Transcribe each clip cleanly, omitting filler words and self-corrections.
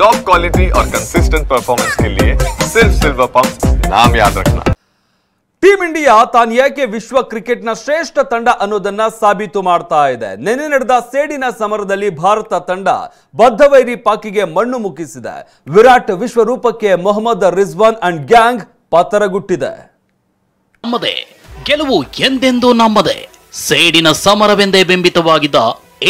Top quality और consistent performance के लिए सिर्फ सिल्वर पंप नाम याद रखना। ಟೀಮ್ ಇಂಡಿಯಾ ತಾನು ಏಕೆ ವಿಶ್ವ ಕ್ರಿಕೆಟ್ನ ಶ್ರೇಷ್ಠ ತಂಡ ಅನ್ನೋದನ್ನ ಸಾಬೀತು ಮಾಡ್ತಾ ಇದೆ. ನಿನ್ನೆ ನಡೆದ ಸೇಡಿನ ಸಮರದಲ್ಲಿ ಭಾರತ ತಂಡ ಬದ್ಧವೈರಿ ಪಾಕಿಗೆ ಮಣ್ಣು ಮುಕ್ಕಿಸಿದೆ. ವಿರಾಟ್ ವಿಶ್ವರೂಪಕ್ಕೆ ಮೊಹಮ್ಮದ್ ರಿಜ್ವಾನ್ ಅಂಡ್ ಗ್ಯಾಂಗ್ ಪತರಗುಟ್ಟಿದೆ. ನಮ್ಮದೇ ಗೆಲುವು ಎಂದೆಂದೂ ನಮ್ಮದೇ. ಸೇಡಿನ ಸಮರವೆಂದೇ ಬಿಂಬಿತವಾಗಿದ್ದ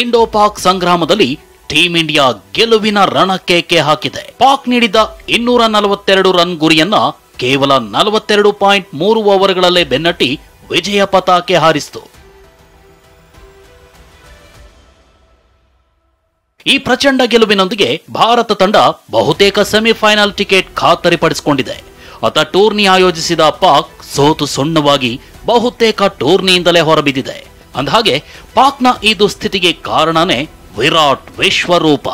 ಇಂಡೋ ಪಾಕ್ ಸಂಗ್ರಾಮದಲ್ಲಿ ಟೀಮ್ ಇಂಡಿಯಾ ಗೆಲುವಿನ ರಣಕೇಕೆ ಹಾಕಿದೆ. ಪಾಕ್ ನೀಡಿದ್ದ 242 ರನ್ ಗುರಿಯನ್ನ ಕೇವಲ 42.3 ಓವರ್ಗಳಲ್ಲೇ ಬೆನ್ನಟ್ಟಿ ವಿಜಯ ಪತಾಕೆ ಹಾರಿಸಿತು. ಈ ಪ್ರಚಂಡ ಗೆಲುವಿನೊಂದಿಗೆ ಭಾರತ ತಂಡ ಬಹುತೇಕ ಸೆಮಿಫೈನಲ್ ಟಿಕೆಟ್ ಖಾತರಿಪಡಿಸಿಕೊಂಡಿದೆ. ಅತ ಟೂರ್ನಿ ಆಯೋಜಿಸಿದ ಪಾಕ್ ಸೋತು ಸುಣ್ಣವಾಗಿ ಬಹುತೇಕ ಟೂರ್ನಿಯಿಂದಲೇ ಹೊರಬಿದ್ದಿದೆ. ಅಂದಹಾಗೆ ಪಾಕ್ನ ಈ ದುಸ್ಥಿತಿಗೆ ಕಾರಣನೇ ವಿರಾಟ್ ವಿಶ್ವರೂಪ.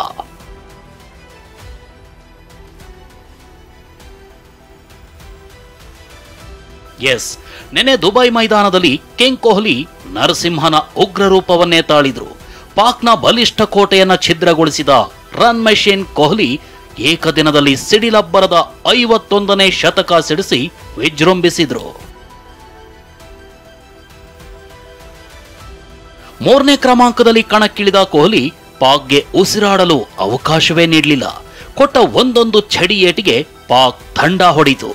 ಎಸ್, ನೆನೆ ದುಬೈ ಮೈದಾನದಲ್ಲಿ ಕಿಂಗ್ ಕೊಹ್ಲಿ ನರಸಿಂಹನ ಉಗ್ರ ರೂಪವನ್ನೇ ತಾಳಿದ್ರು. ಪಾಕ್ನ ಬಲಿಷ್ಠ ಕೋಟೆಯನ್ನ ಛಿದ್ರಗೊಳಿಸಿದ ರನ್ ಮೆಷಿನ್ ಕೊಹ್ಲಿ ಏಕದಿನದಲ್ಲಿ ಸಿಡಿಲಬ್ಬರದ 51ನೇ ಶತಕ ಸಿಡಿಸಿ ವಿಜೃಂಭಿಸಿದ್ರು. 3ನೇ ಕ್ರಮಾಂಕದಲ್ಲಿ ಕಣಕ್ಕಿಳಿದ ಕೊಹ್ಲಿ ಪಾಕ್ಗೆ ಉಸಿರಾಡಲು ಅವಕಾಶವೇ ನೀಡಲಿಲ್ಲ. ಕೊಟ್ಟ ಒಂದೊಂದು ಛಡಿ ಏಟಿಗೆ ಪಾಕ್ ದಂಡ ಹೊಡಿತು.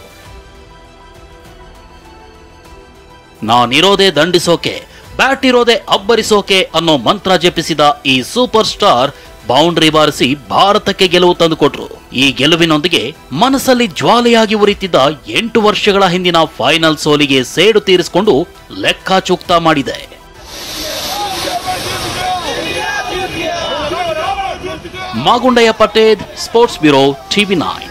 ನಾನಿರೋದೇ ದಂಡಿಸೋಕೆ, ಬ್ಯಾಟ್ ಇರೋದೇ ಅಬ್ಬರಿಸೋಕೆ ಅನ್ನೋ ಮಂತ್ರ ಜಪಿಸಿದ ಈ ಸೂಪರ್ ಸ್ಟಾರ್ ಬೌಂಡ್ರಿ ಬಾರಿಸಿ ಭಾರತಕ್ಕೆ ಗೆಲುವು ತಂದುಕೊಟ್ರು. ಈ ಗೆಲುವಿನೊಂದಿಗೆ ಮನಸ್ಸಲ್ಲಿ ಜ್ವಾಲೆಯಾಗಿ ಉರಿತಿದ್ದ 8 ವರ್ಷಗಳ ಹಿಂದಿನ ಫೈನಲ್ ಸೋಲಿಗೆ ಸೇಡು ತೀರಿಸಿಕೊಂಡು ಲೆಕ್ಕಾಚೂಕ್ತ ಮಾಡಿದೆ. ಮಾಗುಂಡಯ್ಯ ಪಟೇಲ್, ಸ್ಪೋರ್ಟ್ಸ್ ಬ್ಯೂರೋ, TV9.